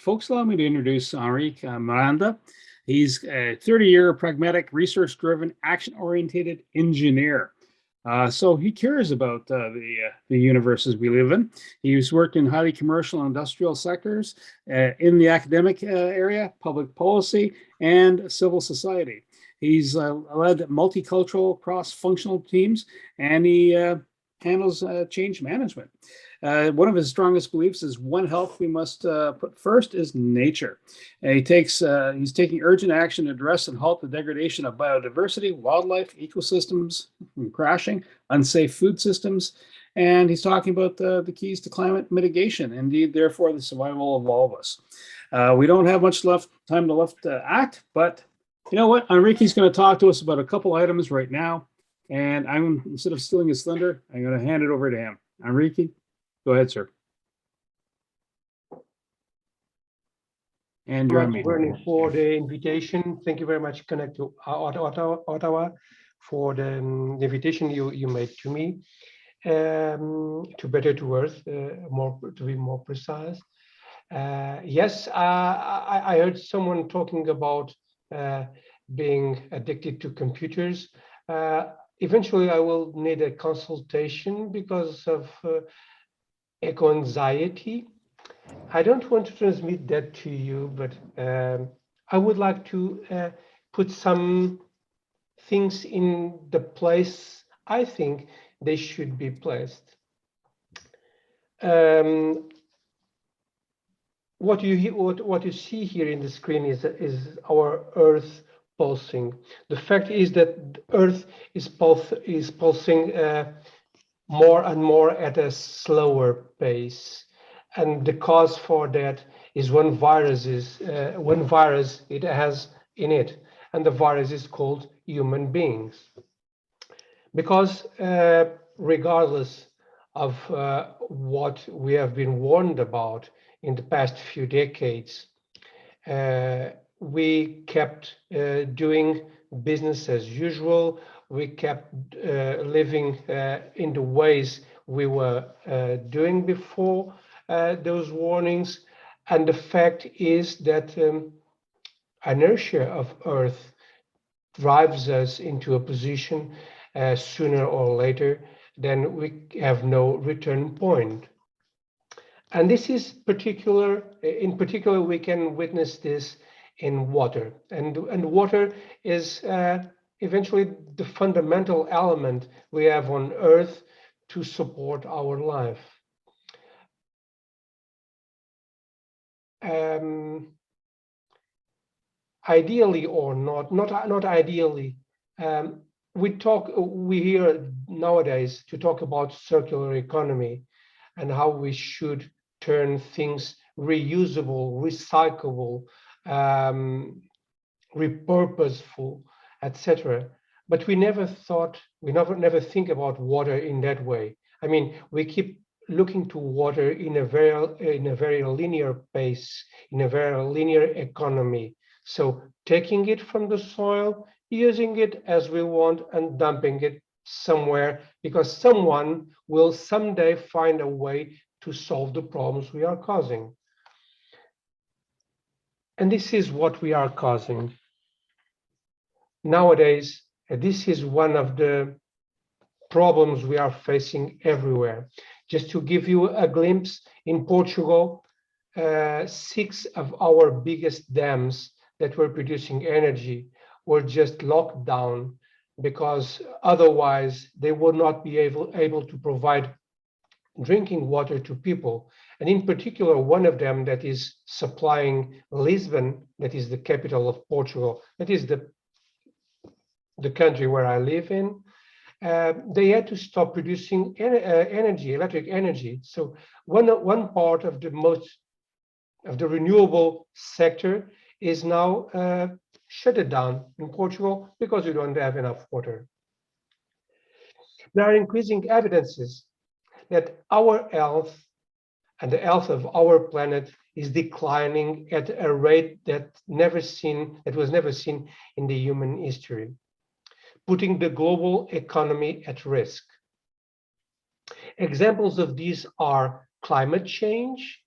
Folks, allow me to introduce Henrique Miranda. He's a 30-year pragmatic, research-driven, action-oriented engineer. So he cares about the universes we live in. He's worked in highly commercial and industrial sectors, in the academic area, public policy, and civil society. He's led multicultural, cross-functional teams, and he handles change management. One of his strongest beliefs is one health we must put first is nature. And he's taking urgent action to address and halt the degradation of biodiversity, wildlife, ecosystems from crashing, unsafe food systems, and he's talking about the keys to climate mitigation, indeed, therefore, the survival of all of us. We don't have much time left to act, but you know what? Enrique's going to talk to us about a couple items right now, and instead of stealing his thunder, I'm going to hand it over to him. Enrique, go ahead, sir. And you're on mute. For the invitation. Thank you very much, Connect to Ottawa, for the invitation you made to me. To better to earth, to be more precise. Yes, I heard someone talking about being addicted to computers. Eventually, I will need a consultation because of eco-anxiety. I don't want to transmit that to you, but I would like to put some things in the place I think they should be placed. What you see here in the screen is our Earth pulsing. The fact is that the Earth is pulsing more and more at a slower pace, and the cause for that is one virus it has in it, and the virus is called human beings. Because regardless of what we have been warned about in the past few decades, we kept doing business as usual. We kept living in the ways we were doing before those warnings. And the fact is that inertia of Earth drives us into a position sooner or later, then we have no return point. And this is in particular, we can witness this in water. And water is eventually the fundamental element we have on Earth to support our life. Ideally or not ideally, we hear nowadays to talk about circular economy and how we should turn things reusable, recyclable, repurposeful, etc. But we never think about water in that way. I mean, we keep looking to water in a very linear pace, in a very linear economy. So taking it from the soil, using it as we want, and dumping it somewhere, because someone will someday find a way to solve the problems we are causing. And this is what we are causing. Nowadays, this is one of the problems we are facing everywhere. Just to give you a glimpse, in Portugal, 6 of our biggest dams that were producing energy were just locked down because otherwise they would not be able to provide drinking water to people. And in particular, one of them that is supplying Lisbon, that is the capital of Portugal, that is the country where I live in, they had to stop producing electric energy. So one part of the renewable sector is now shut down in Portugal because we don't have enough water. There are increasing evidences that our health and the health of our planet is declining at a rate that was never seen in the human history, putting the global economy at risk. Examples of these are climate change,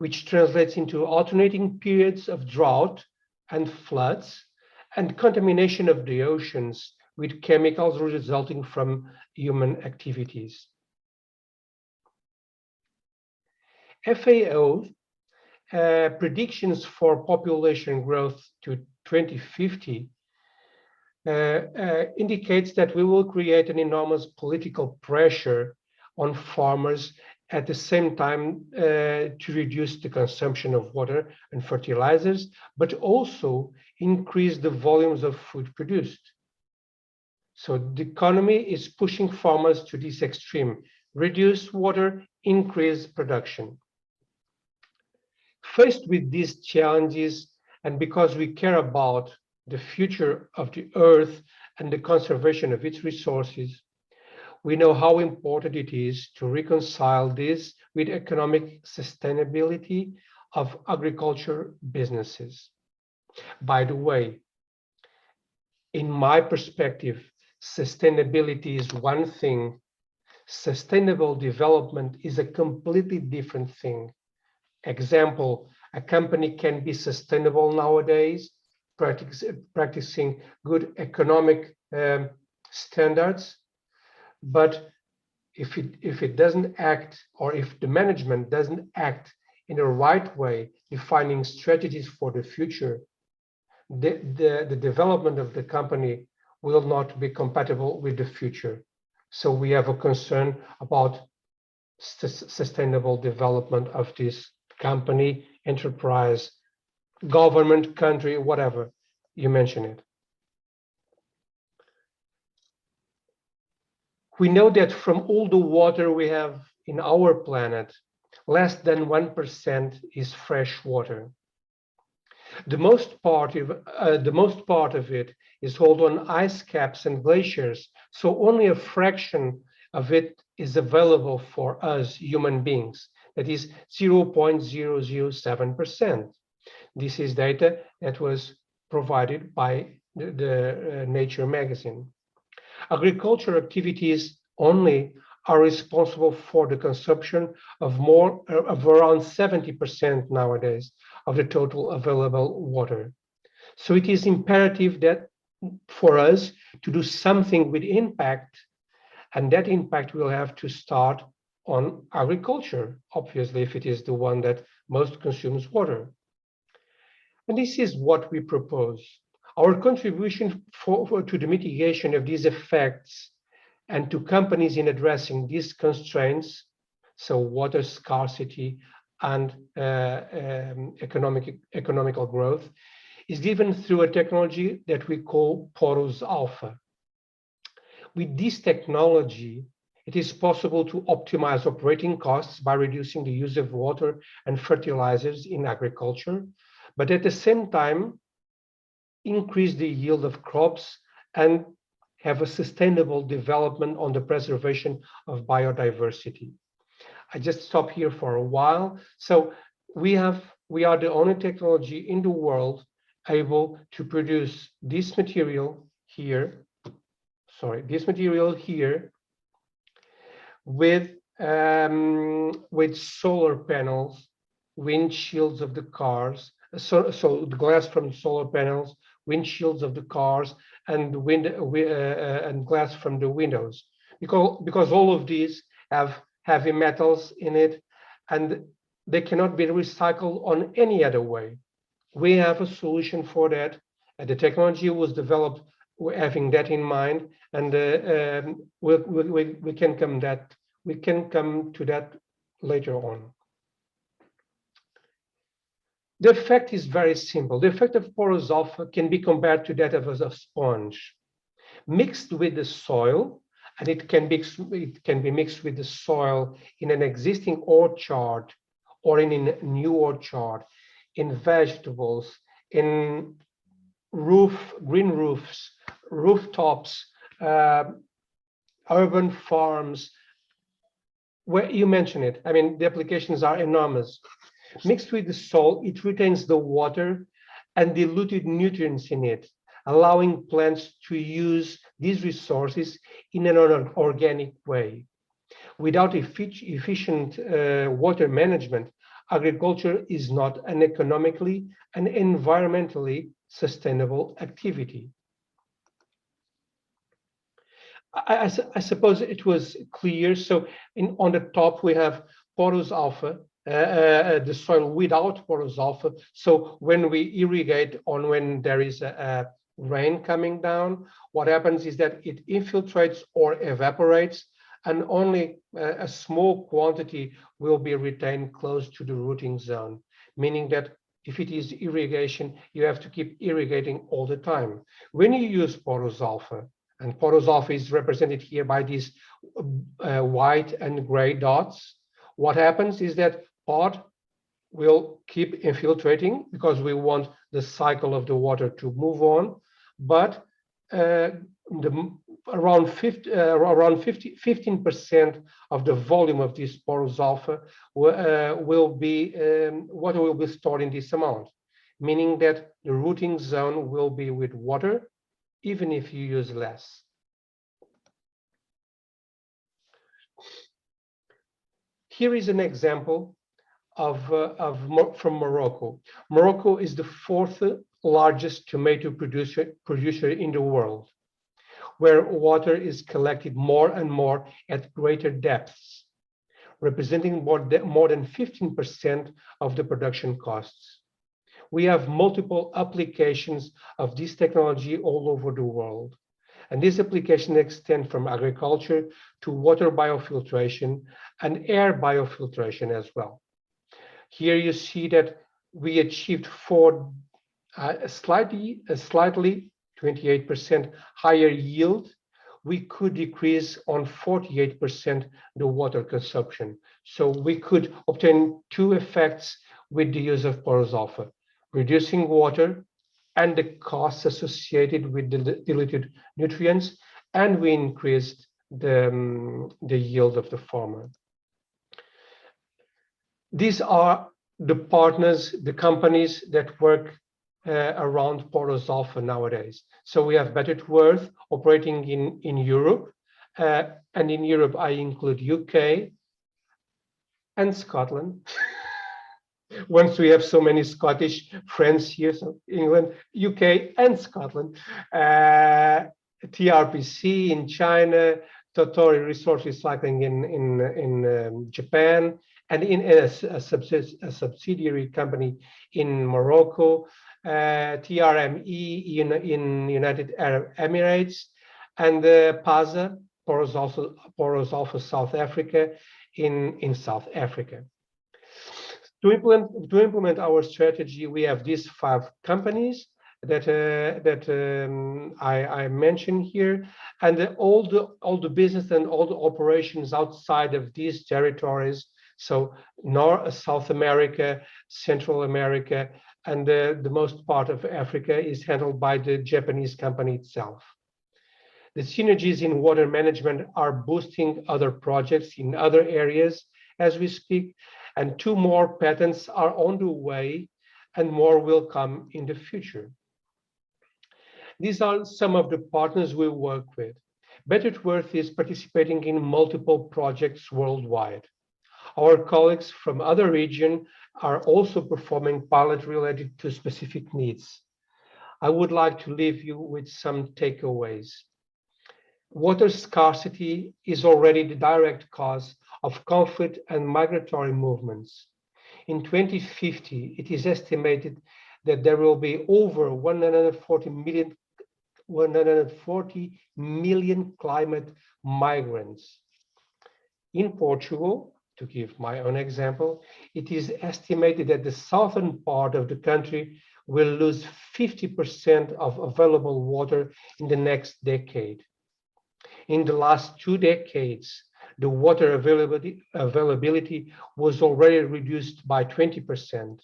which translates into alternating periods of drought and floods, and contamination of the oceans with chemicals resulting from human activities. FAO predictions for population growth to 2050 indicates that we will create an enormous political pressure on farmers at the same time to reduce the consumption of water and fertilizers, but also increase the volumes of food produced. So the economy is pushing farmers to this extreme: reduce water, increase production. Faced with these challenges, and because we care about the future of the earth and the conservation of its resources, we know how important it is to reconcile this with economic sustainability of agriculture businesses. By the way, in my perspective, sustainability is one thing, sustainable development is a completely different thing. Example, a company can be sustainable nowadays, practicing good economic standards, but if it doesn't act, or if the management doesn't act in the right way, defining strategies for the future, the development of the company will not be compatible with the future. So we have a concern about sustainable development of this company, enterprise, government, country, whatever you mention it. We know that from all the water we have in our planet, less than 1% is fresh water. The most part of it is held on ice caps and glaciers, so only a fraction of it is available for us human beings. That is 0.007%. This is data that was provided by the Nature magazine. Agricultural activities only are responsible for the consumption of around 70% nowadays of the total available water. So it is imperative that for us to do something with impact, and that impact will have to start on agriculture, obviously, if it is the one that most consumes water. And this is what we propose. Our contribution to the mitigation of these effects and to companies in addressing these constraints, so water scarcity and economical growth, is given through a technology that we call Porous Alpha. With this technology, it is possible to optimize operating costs by reducing the use of water and fertilizers in agriculture, but at the same time, increase the yield of crops and have a sustainable development on the preservation of biodiversity. I just stop here for a while. So we are the only technology in the world able to produce this material here, with solar panels, windshields of the cars, so the glass from the solar panels, windshields of the cars, and and glass from the windows, because all of these have heavy metals in it, and they cannot be recycled on any other way. We have a solution for that, and the technology was developed having that in mind, and we can come to that later on. The effect is very simple. The effect of porous alpha can be compared to that of a sponge. Mixed with the soil, and it can be mixed with the soil in an existing orchard or in a new orchard, in vegetables, in green roofs, rooftops, urban farms, where you mention it. I mean, the applications are enormous. Mixed with the soil, it retains the water and diluted nutrients in it, allowing plants to use these resources in an organic way. Without efficient water management, agriculture is not an economically and environmentally sustainable activity. I suppose it was clear. So on the top, we have porous alpha, the soil without porous alpha. So when we irrigate or when there is a rain coming down, what happens is that it infiltrates or evaporates, and only a small quantity will be retained close to the rooting zone, meaning that if it is irrigation, you have to keep irrigating all the time. When you use porous alpha, and porous alpha is represented here by these white and gray dots, what happens is that pot will keep infiltrating because we want the cycle of the water to move on, but around 15% of the volume of this porous alpha will be water will be stored in this amount, meaning that the rooting zone will be with water even if you use less. Here is an example from Morocco. Morocco is the fourth largest tomato producer in the world, where water is collected more and more at greater depths, representing more than 15% of the production costs. We have multiple applications of this technology all over the world. And these applications extend from agriculture to water biofiltration and air biofiltration as well. Here you see that we achieved a slightly 28% higher yield. We could decrease on 48% the water consumption. So we could obtain two effects with the use of porous alpha: reducing water and the costs associated with the diluted nutrients, and we increased the yield of the farmer. These are the partners, the companies that work around porous alpha nowadays. So we have Better Earth operating in Europe, and in Europe I include UK and Scotland. Once we have so many Scottish friends here, so England, UK, and Scotland, TRPC in China, Totori Resource Recycling in Japan, and in a subsidiary company in Morocco, TRME in United Arab Emirates, and PASA, Porous Alpha South Africa, in South Africa. To implement our strategy, we have these 5 companies that I mentioned here, and all the business and all the operations outside of these territories. So South America, Central America, and the most part of Africa is handled by the Japanese company itself. The synergies in water management are boosting other projects in other areas as we speak, and 2 more patents are on the way, and more will come in the future. These are some of the partners we work with. Better Earth is participating in multiple projects worldwide. Our colleagues from other regions are also performing pilots related to specific needs. I would like to leave you with some takeaways. Water scarcity is already the direct cause of conflict and migratory movements. In 2050, it is estimated that there will be over 140 million climate migrants. In Portugal, to give my own example, it is estimated that the southern part of the country will lose 50% of available water in the next decade. In the last 2 decades, the water availability was already reduced by 20%.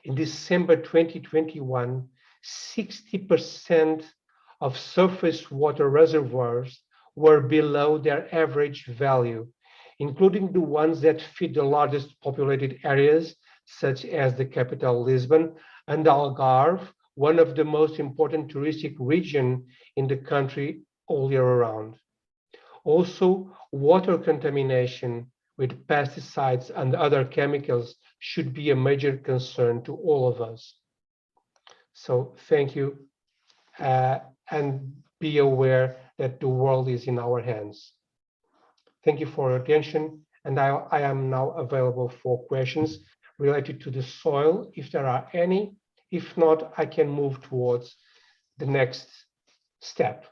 In December 2021, 60% of surface water reservoirs were below their average value, including the ones that feed the largest populated areas, such as the capital Lisbon and Algarve, one of the most important touristic regions in the country all year round. Also, water contamination with pesticides and other chemicals should be a major concern to all of us. So thank you, and be aware that the world is in our hands. Thank you for your attention, and I am now available for questions related to the soil, if there are any. If not, I can move towards the next step,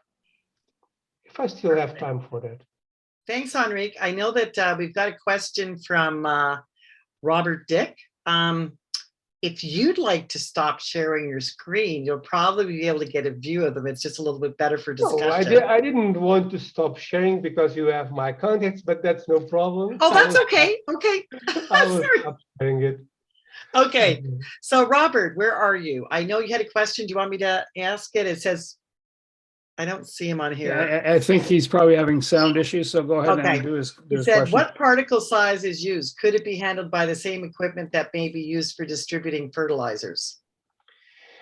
if I still have time for that. Thanks, Henrique. I know that we've got a question from Robert Dick. If you'd like to stop sharing your screen, you'll probably be able to get a view of them. It's just a little bit better for discussion. No, I didn't want to stop sharing because you have my contacts, but that's no problem. Oh, that's okay. Okay. I will stop sharing it. Okay. So Robert, where are you? I know you had a question. Do you want me to ask it? It says, I don't see him on here. Yeah, I think he's probably having sound issues, so go ahead and do his He said, question. what particle size is used? Could it be handled by the same equipment that may be used for distributing fertilizers?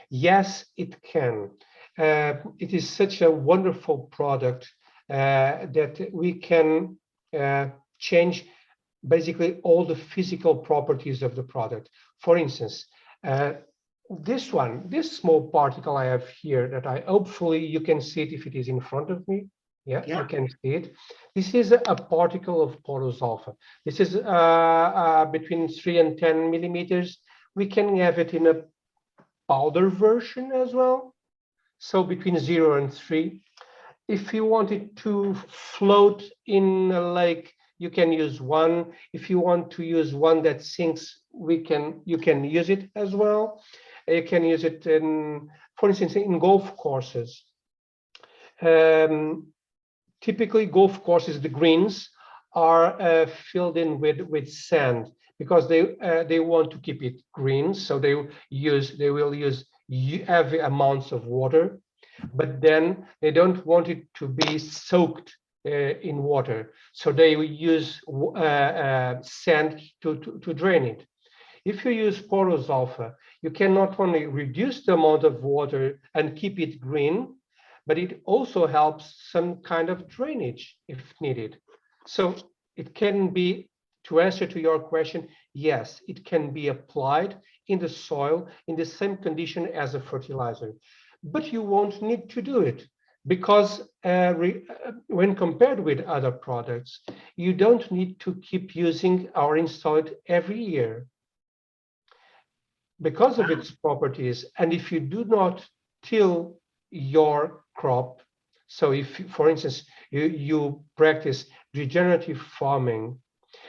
Yes, it can. It is such a wonderful product that we can change basically all the physical properties of the product. For instance, this small particle I have here that hopefully you can see it if it is in front of me. Yeah, you can see it. This is a particle of porous alpha. This is between 3 and 10 millimeters. We can have it in a powder version as well. So between 0 and 3. If you want it to float in a lake, you can use one. If you want to use one that sinks, you can use it as well. You can use it in, for instance, in golf courses. Typically, golf courses, the greens are filled in with sand because they want to keep it green. So they will use heavy amounts of water, but then they don't want it to be soaked in water. So they will use sand to drain it. If you use porous alpha, you can not only reduce the amount of water and keep it green, but it also helps some kind of drainage if needed. So it can be, to answer to your question, yes, it can be applied in the soil in the same condition as a fertilizer, but you won't need to do it because when compared with other products, you don't need to keep using or install it every year because of its properties. And if you do not till your crop, so if, for instance, you practice regenerative farming,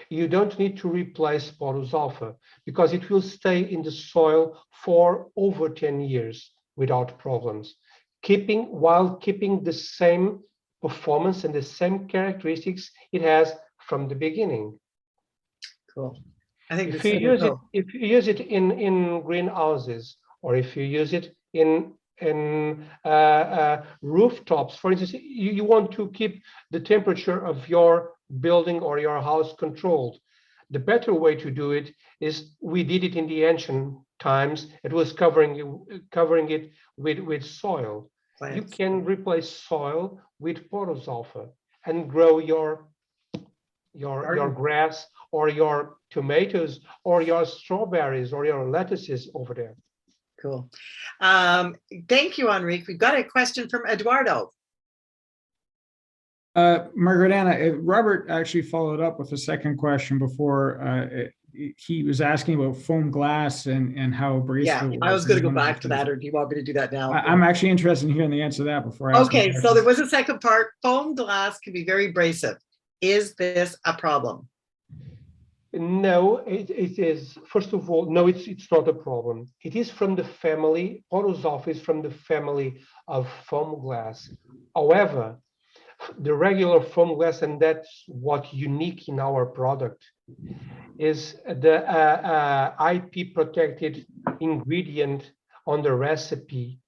you don't need to replace porous alpha because it will stay in the soil for over 10 years without problems, while keeping the same performance and the same characteristics it has from the beginning. Cool. I think if you use it in greenhouses, or if you use it in rooftops, for instance, you want to keep the temperature of your building or your house controlled. The better way to do it is, we did it in the ancient times. It was covering it with soil. Plants. You can replace soil with porous alpha and grow your grass or your tomatoes or your strawberries or your lettuces over there. Cool. Thank you, Henrique. We've got a question from Eduardo. Margaret Anna, Robert actually followed up with a second question before. He was asking about foam glass and how abrasive it was. I was going to go back to that, or do you want me to do that now? I'm actually interested in hearing the answer to that before I ask. Okay, so there was a second part. Foam glass can be very abrasive. Is this a problem? No, it is. First of all, no, it's not a problem. It is from the family, porous alpha is from the family of foam glass. However, the regular foam glass, and that's what's unique in our product, is the IP protected ingredient on the recipe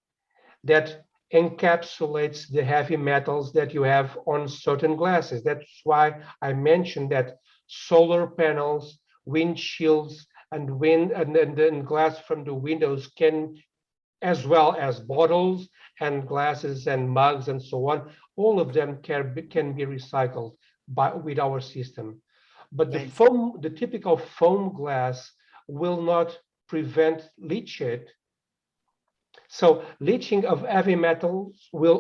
that encapsulates the heavy metals that you have on certain glasses. That's why I mentioned that solar panels, windshields, and glass from the windows can, as well as bottles and glasses and mugs and so on, all of them can be recycled with our system. but the Right. foam, the typical foam glass will not prevent leachate. So leaching of heavy metals will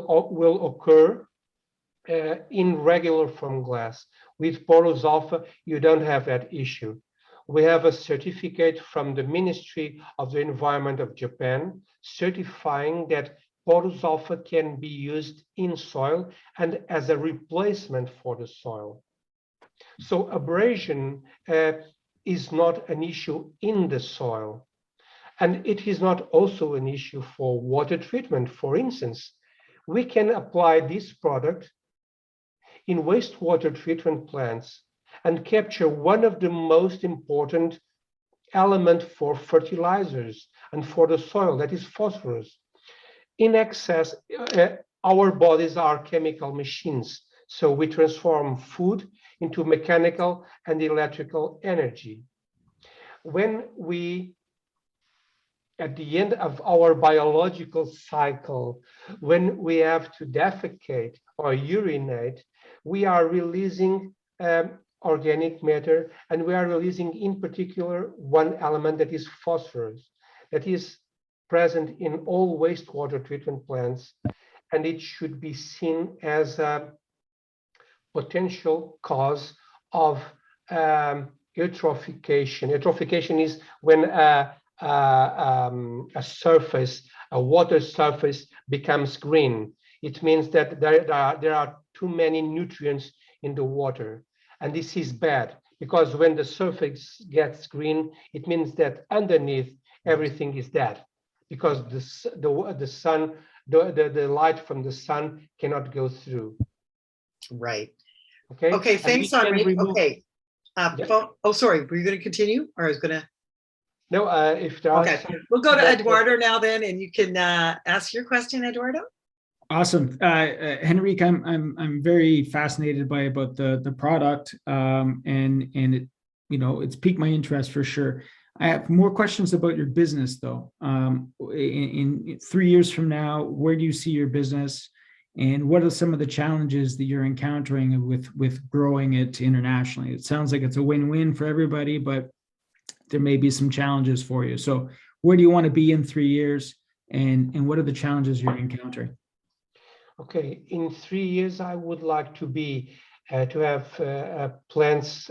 occur in regular foam glass. With porous alpha, you don't have that issue. We have a certificate from the Ministry of the Environment of Japan certifying that porous alpha can be used in soil and as a replacement for the soil. So abrasion is not an issue in the soil. And it is not also an issue for water treatment. For instance, we can apply this product in wastewater treatment plants and capture one of the most important elements for fertilizers and for the soil, that is phosphorus. In excess, our bodies are chemical machines, so we transform food into mechanical and electrical energy. When we, at the end of our biological cycle, when we have to defecate or urinate, we are releasing organic matter, and we are releasing in particular one element, that is phosphorus, that is present in all wastewater treatment plants, and it should be seen as a potential cause of eutrophication. Eutrophication is when a surface, a water surface becomes green. It means that there are too many nutrients in the water. And this is bad, because when the surface gets green, it means that underneath everything is dead, because the sun, the light from the sun cannot go through. Right. Okay. Okay, thanks, Henrique. Okay. Yeah. Oh, sorry, were you going to continue, or I was going to? No, if there are Okay, some, we'll go to Eduardo now then, and you can ask your question, Eduardo. Awesome, Henrique. I'm very fascinated about the product, and it, it's piqued my interest for sure. I have more questions about your business though. In 3 years from now, where do you see your business, and what are some of the challenges that you're encountering with growing it internationally? It sounds like it's a win-win for everybody, but there may be some challenges for you. So where do you want to be in 3 years, and what are the challenges you're encountering? Okay, in 3 years, I would like to be to have plants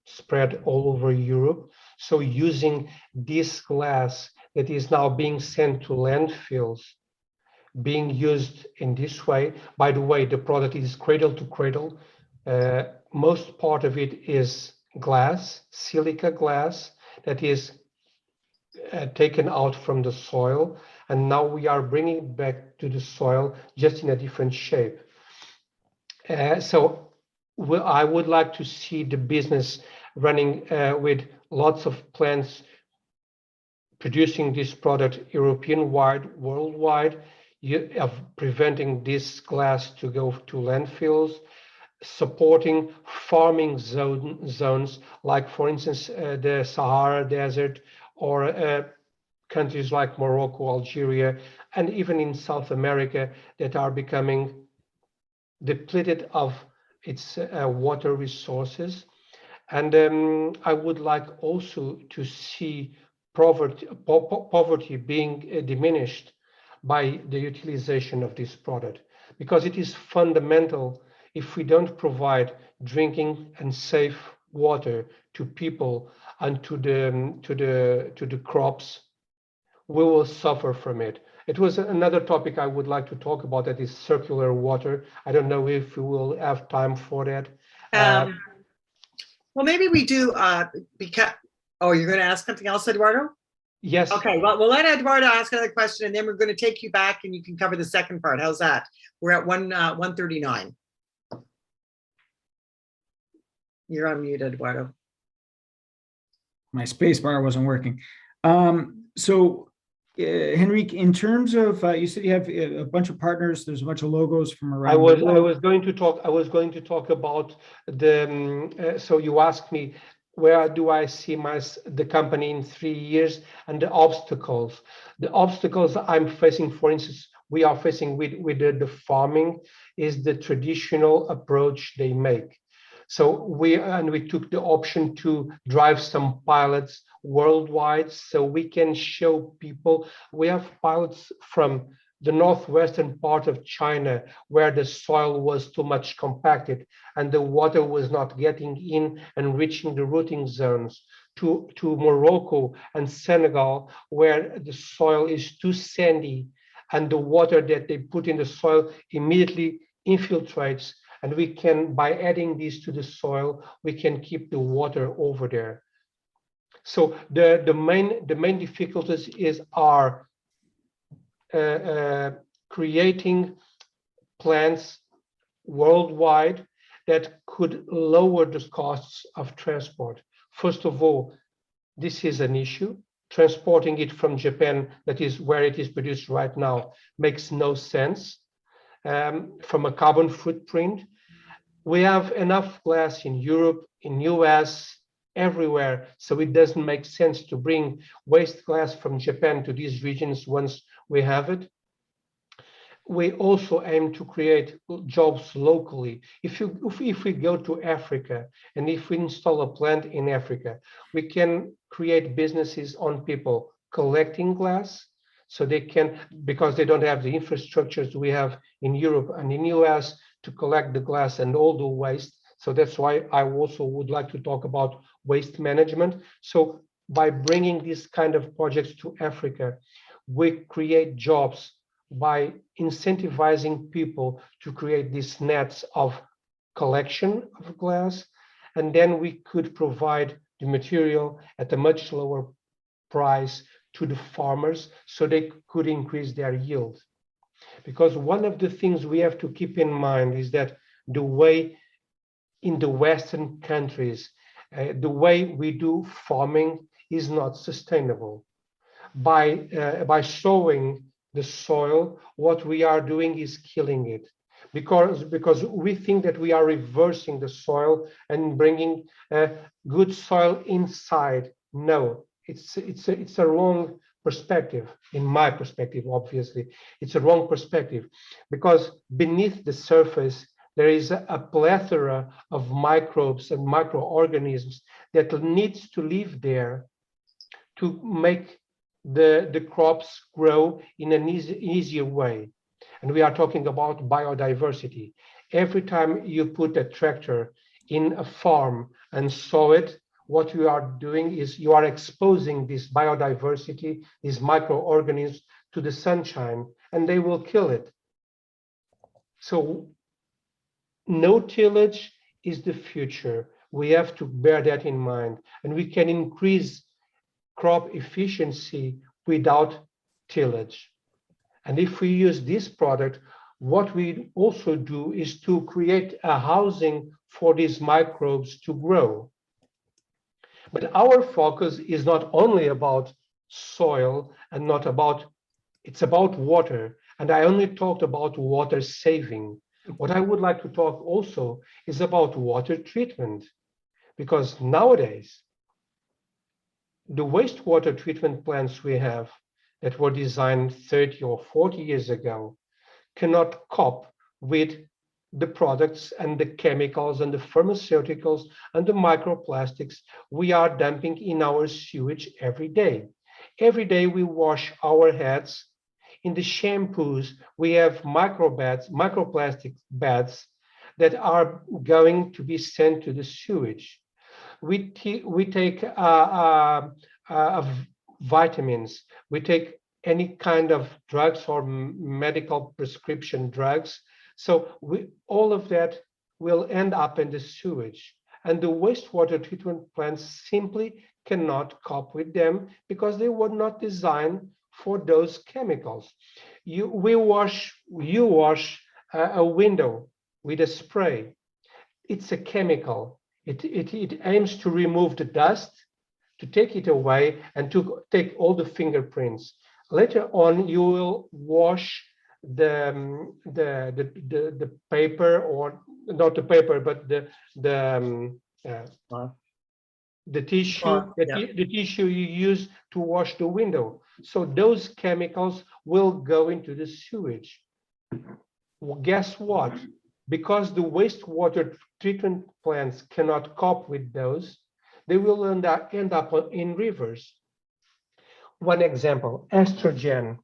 spread all over Europe. So using this glass that is now being sent to landfills, being used in this way. By the way, the product is cradle to cradle. Most part of it is glass, silica glass, that is taken out from the soil, and now we are bringing it back to the soil, just in a different shape. So I would like to see the business running with lots of plants producing this product European-wide, worldwide, of preventing this glass to go to landfills, supporting farming zones, like for instance the Sahara Desert, or countries like Morocco, Algeria, and even in South America, that are becoming depleted of its water resources. And I would like also to see poverty being diminished by the utilization of this product, because it is fundamental. If we don't provide drinking and safe water to people and to the crops, we will suffer from it. It was another topic I would like to talk about, that is circular water. I don't know if we will have time for that. Well, maybe we do, because, oh, you're going to ask something else, Eduardo? Yes. Okay, well, we'll let Eduardo ask another question, and then we're going to take you back and you can cover the second part. How's that? We're at 1:39. You're on mute, Eduardo. My space bar wasn't working. So Henrique, in terms of, you said you have a bunch of partners, there's a bunch of logos from around the world. I was going to talk about the, so you asked me, where do I see the company in 3 years, and the obstacles. The obstacles I'm facing, for instance, we are facing with the farming, is the traditional approach they make. So we took the option to drive some pilots worldwide so we can show people. We have pilots from the northwestern part of China where the soil was too much compacted and the water was not getting in and reaching the rooting zones, to Morocco and Senegal where the soil is too sandy and the water that they put in the soil immediately infiltrates, and we can, by adding these to the soil, we can keep the water over there. So the main difficulties are creating plants worldwide that could lower the costs of transport. First of all, this is an issue. Transporting it from Japan, that is where it is produced right now, makes no sense from a carbon footprint. We have enough glass in Europe, in US, everywhere, so it doesn't make sense to bring waste glass from Japan to these regions once we have it. We also aim to create jobs locally. If we go to Africa and if we install a plant in Africa, we can create businesses on people collecting glass, so they can, because they don't have the infrastructures we have in Europe and in US to collect the glass and all the waste. So that's why I also would like to talk about waste management. So by bringing these kind of projects to Africa, we create jobs by incentivizing people to create these nets of collection of glass, and then we could provide the material at a much lower price to the farmers so they could increase their yield. Because one of the things we have to keep in mind is that the way in the Western countries, the way we do farming is not sustainable. By showing the soil, what we are doing is killing it, because we think that we are reversing the soil and bringing good soil inside. No, it's a wrong perspective. In my perspective, obviously, it's a wrong perspective, because beneath the surface there is a plethora of microbes and microorganisms that needs to live there to make the crops grow in an easier way. And we are talking about biodiversity. Every time you put a tractor in a farm and sow it, what you are doing is you are exposing this biodiversity, these microorganisms, to the sunshine, and they will kill it. So no tillage is the future. We have to bear that in mind, and we can increase crop efficiency without tillage. And if we use this product, what we also do is to create a housing for these microbes to grow. But our focus is not only about soil and not about, it's about water. And I only talked about water saving. What I would like to talk also is about water treatment, because nowadays, the wastewater treatment plants we have that were designed 30 or 40 years ago cannot cope with the products and the chemicals and the pharmaceuticals and the microplastics we are dumping in our sewage every day. Every day we wash our heads. In the shampoos, we have microplastic beds that are going to be sent to the sewage. We take vitamins, we take any kind of drugs or medical prescription drugs. So all of that will end up in the sewage. And the wastewater treatment plants simply cannot cope with them because they were not designed for those chemicals. You wash a window with a spray. It's a chemical. It aims to remove the dust, to take it away, and to take all the fingerprints. Later on, you will wash the paper, or not the paper, but the tissue, the tissue you use to wash the window. So those chemicals will go into the sewage. Well, guess what? because the wastewater treatment plants cannot cope with those, they will end up in rivers. One example, estrogen.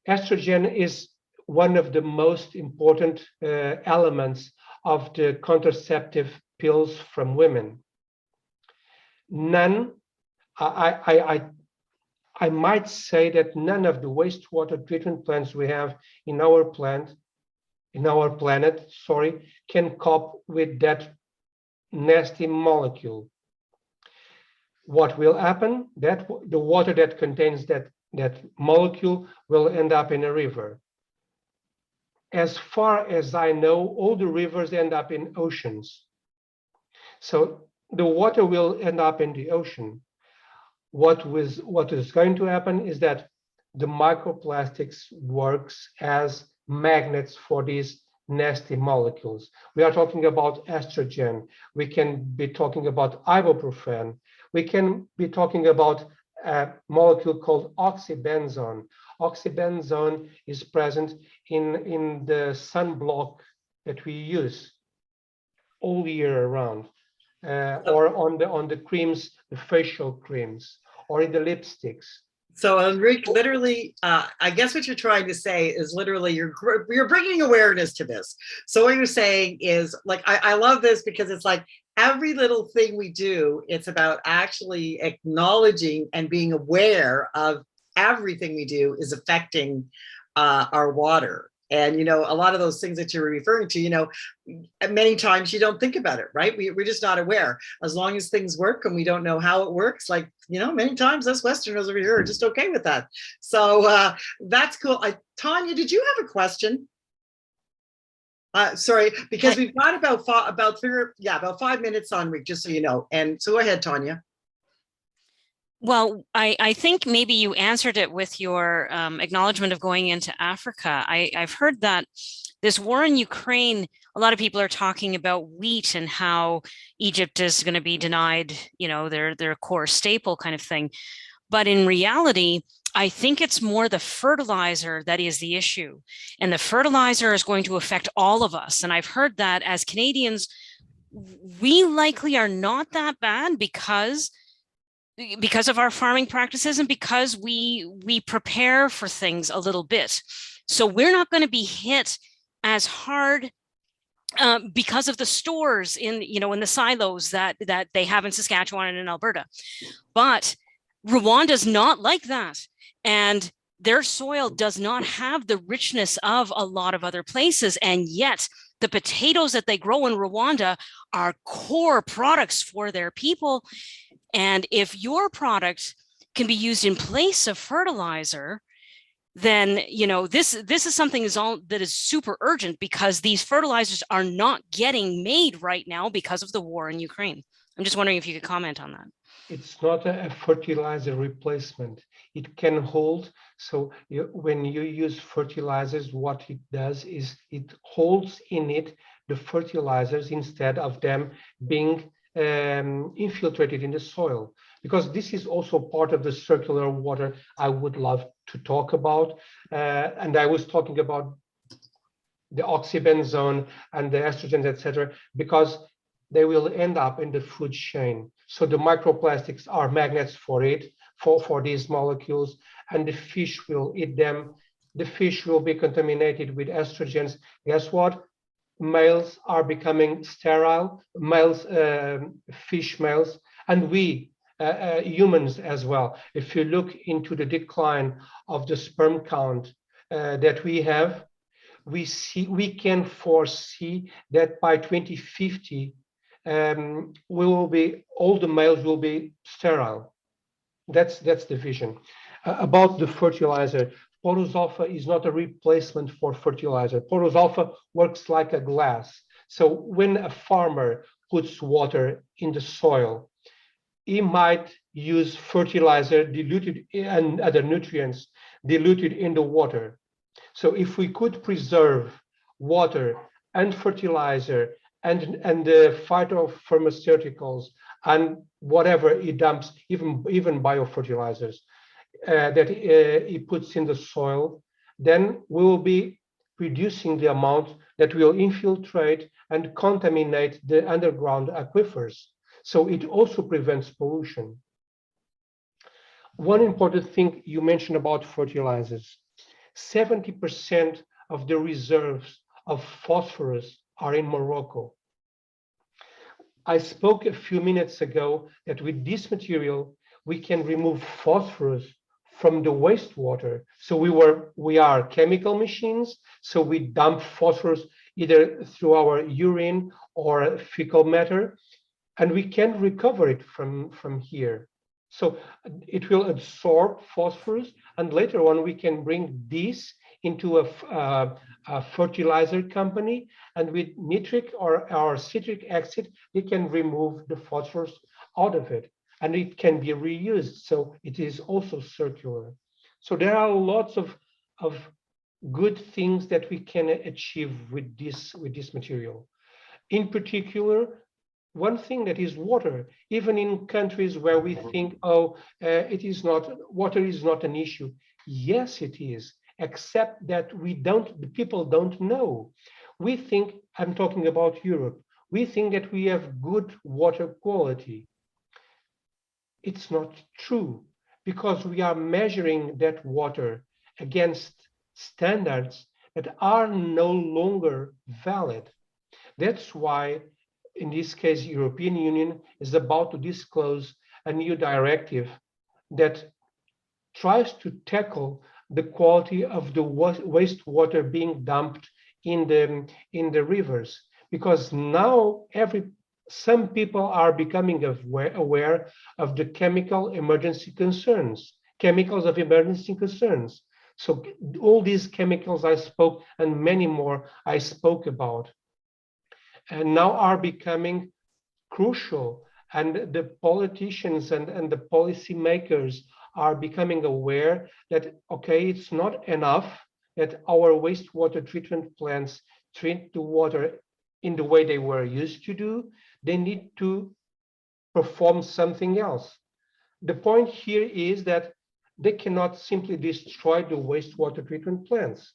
Estrogen is one of the most important elements of the contraceptive pills from women. None, I might say that none of the wastewater treatment plants we have in our planet, can cope with that nasty molecule. What will happen? That the water that contains that molecule will end up in a river. As far as I know, all the rivers end up in oceans. So the water will end up in the ocean. What is going to happen is that the microplastics works as magnets for these nasty molecules. We are talking about estrogen. We can be talking about ibuprofen. We can be talking about a molecule called oxybenzone. Oxybenzone is present in the sunblock that we use all year around, or on the creams, the facial creams, or in the lipsticks. So Henrique, literally, I guess what you're trying to say is literally you're bringing awareness to this. So what you're saying is, like, I love this because it's like every little thing we do, it's about actually acknowledging and being aware of everything we do is affecting our water. And, you know, a lot of those things that you're referring to, you know, many times you don't think about it, right? We're just not aware. As long as things work and we don't know how it works, like, you know, many times us Westerners over here are just okay with that. So that's cool. Tanya, did you have a question? Sorry, because we've got about 5 minutes on, Rick, just so you know. And so go ahead, Tanya. Well, I think maybe you answered it with your acknowledgement of going into Africa. I've heard that this war in Ukraine, a lot of people are talking about wheat and how Egypt is going to be denied, you know, their core staple kind of thing. But in reality, I think it's more the fertilizer that is the issue. And the fertilizer is going to affect all of us. And I've heard that as Canadians, we likely are not that bad because of our farming practices and because we prepare for things a little bit. So we're not going to be hit as hard because of the stores in the silos that they have in Saskatchewan and in Alberta. But Rwanda's not like that. And their soil does not have the richness of a lot of other places. And yet the potatoes that they grow in Rwanda are core products for their people. And if your product can be used in place of fertilizer, then, you know, this is something that is super urgent because these fertilizers are not getting made right now because of the war in Ukraine. I'm just wondering if you could comment on that. It's not a fertilizer replacement. It can hold. So when you use fertilizers, what it does is it holds in it the fertilizers instead of them being infiltrated in the soil, because this is also part of the circular water I would love to talk about. And I was talking about the oxybenzone and the estrogens, etc., because they will end up in the food chain. So the microplastics are magnets for it, for these molecules, and the fish will eat them. The fish will be contaminated with estrogens. Guess what? Males are becoming sterile, fish males, and we humans as well. If you look into the decline of the sperm count that we have, we can foresee that by 2050 all the males will be sterile. That's the vision. About the fertilizer, porous alpha is not a replacement for fertilizer. Porous alpha works like a glass. So when a farmer puts water in the soil, he might use fertilizer diluted and other nutrients diluted in the water. So if we could preserve water and fertilizer and the phytopharmaceuticals and whatever he dumps, even biofertilizers, that he puts in the soil, then we will be reducing the amount that will infiltrate and contaminate the underground aquifers. So it also prevents pollution. One important thing you mentioned about fertilizers, 70% of the reserves of phosphorus are in Morocco. I spoke a few minutes ago that with this material, we can remove phosphorus from the wastewater. So we are chemical machines. So we dump phosphorus either through our urine or fecal matter, and we can recover it from here. So it will absorb phosphorus, and later on we can bring this into a fertilizer company, and with nitric or citric acid, they can remove the phosphorus out of it, and it can be reused. So it is also circular. So there are lots of good things that we can achieve with this material. In particular, one thing that is water, even in countries where we think, water is not an issue. Yes, it is, except that the people don't know. We think, I'm talking about Europe, we think that we have good water quality. It's not true, because we are measuring that water against standards that are no longer valid. That's why, in this case, European Union is about to disclose a new directive that tries to tackle the quality of the wastewater being dumped in the rivers, because now some people are becoming aware of the chemicals of emergency concerns. So all these chemicals I spoke, and many more I spoke about, and now are becoming crucial, and the politicians and the policymakers are becoming aware that, okay, it's not enough that our wastewater treatment plants treat the water in the way they were used to do. They need to perform something else. The point here is that they cannot simply destroy the wastewater treatment plants.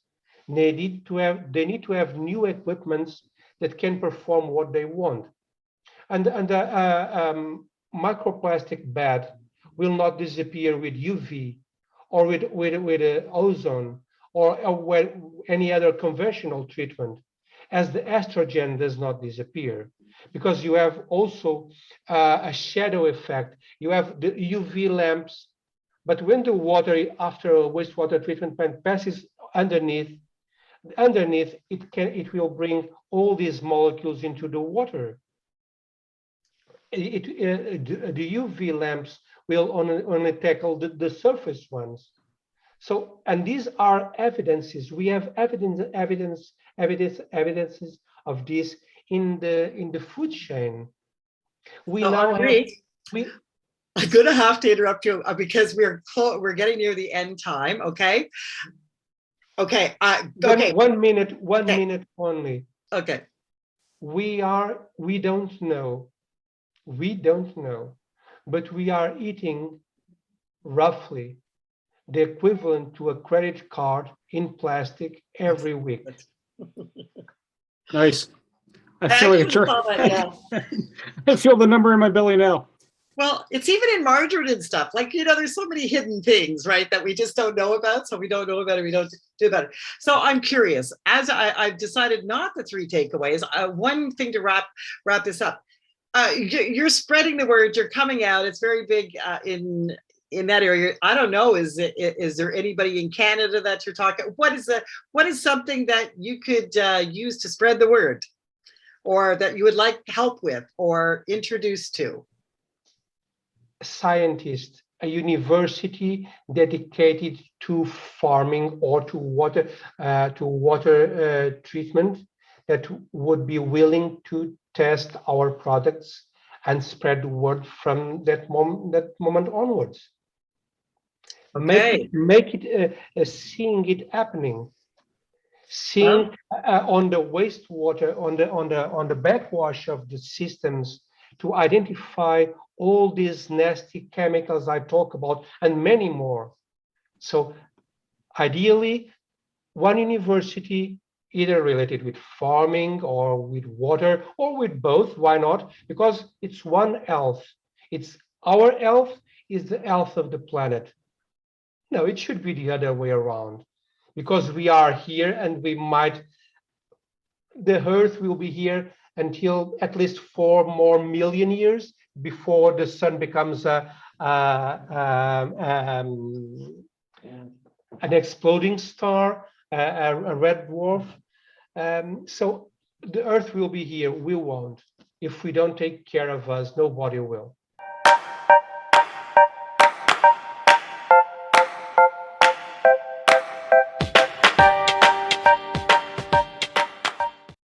They need to have new equipments that can perform what they want. And microplastic bed will not disappear with UV or with ozone or any other conventional treatment, as the estrogen does not disappear, because you have also a shadow effect. You have the UV lamps, but when the water after a wastewater treatment plant passes underneath, it will bring all these molecules into the water. The UV lamps will only tackle the surface ones. So, and these are evidences. We have evidences of this in the food chain. I'm gonna have to interrupt you because we're getting near the end time. Okay. Okay. Okay. 1 minute. 1 minute only. Okay. We don't know, but we are eating roughly the equivalent to a credit card in plastic every week. Nice. I feel like a church. Yeah. I feel the number in my belly now. Well, it's even in margarine and stuff. Like, there's so many hidden things, right, that we just don't know about. So we don't know about it. We don't do about it. So I'm curious, as I've decided not the 3 takeaways, one thing to wrap this up. You're spreading the word, you're coming out. It's very big in that area. I don't know, is there anybody in Canada that you're talking? What is something that you could use to spread the word, or that you would like help with or introduce to? Scientist, a university dedicated to farming or to water treatment, that would be willing to test our products and spread the word from that moment onwards. Okay. Make it seeing it happening, seeing on the wastewater, on the backwash of the systems, to identify all these nasty chemicals I talk about and many more. So ideally, one university either related with farming or with water or with both. Why not? Because it's one health. It's our health is the health of the planet. No, it should be the other way around, because we are here and the Earth will be here until at least 4 more million years before the sun becomes an exploding star, a red dwarf. So the Earth will be here, we won't. If we don't take care of us, nobody will.